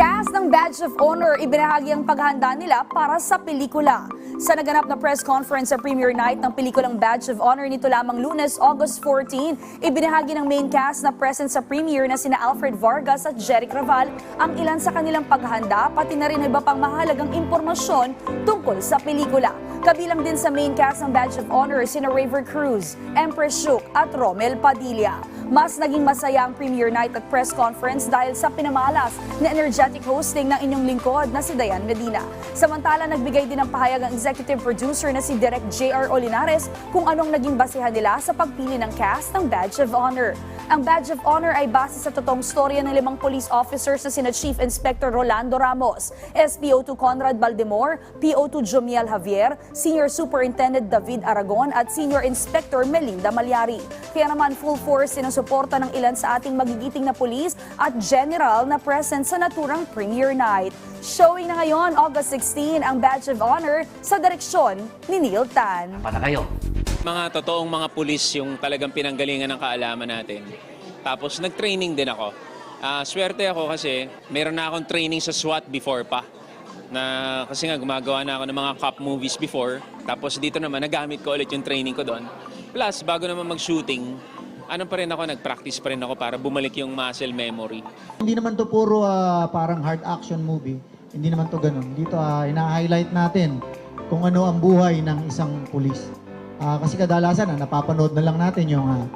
Cast ng Badge of Honor, ibinahagi ang paghahanda nila para sa pelikula. Sa naganap na press conference sa premiere night ng pelikulang Badge of Honor nito lamang Lunes, August 14, ibinahagi ng main cast na present sa premiere na sina Alfred Vargas at Jeric Raval ang ilan sa kanilang paghahanda, pati na rin iba pang mahalagang impormasyon tungkol sa pelikula. Kabilang din sa main cast ng Badge of Honor sina Raver Cruz, Empress Shook at Romel Padilla. Mas naging masaya ang premiere night at press conference dahil sa pinamalas na energetic hosting ng inyong lingkod na si Dayan Medina. Samantala, nagbigay din ng pahayag ang executive producer na si Direk J.R. Olinares kung anong naging basihan nila sa pagpili ng cast ng Badge of Honor. Ang Badge of Honor ay base sa totoong storya ng 5 police officers na sina Chief Inspector Rolando Ramos, SPO2 Conrad Baldemor, PO2 Jomiel Javier, Senior Superintendent David Aragon at Senior Inspector Melinda Malyari. Kaya naman full force sinusuporta ng ilan sa ating magigiting na pulis at general na present sa naturang premiere night. Showing na ngayon, August 16, ang Badge of Honor sa direksyon ni Neil Tan. Para kayo. Mga totoong mga pulis yung talagang pinanggalingan ng kaalaman natin. Tapos nag-training din ako. Swerte ako kasi meron na akong training sa SWAT before pa. Kasi nga gumagawa na ako ng mga cop movies before. Tapos dito naman nagamit ko ulit yung training ko doon. Plus bago naman mag-shooting, nag-practice pa rin ako para bumalik yung muscle memory. Hindi naman to puro parang hard action movie. Hindi naman to ganun. Dito ina-highlight natin kung ano ang buhay ng isang pulis. Kasi kadalasan napapanood na lang natin yung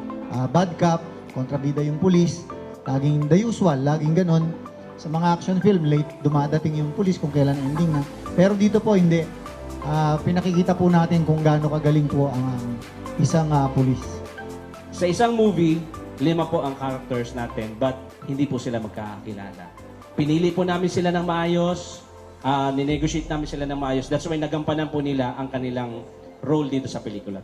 bad cop, kontrabida yung pulis, laging the usual, laging ganun. Sa mga action film, late dumadating yung pulis kung kailan ending na. Pero dito po hindi. Pinakikita po natin kung gaano kagaling po ang isang pulis. Sa isang movie, 5 po ang characters natin, but hindi po sila magkakakilala. Pinili po namin sila ng maayos, ninegotiate namin sila ng maayos. That's why nagampanan po nila ang kanilang role dito sa pelikula.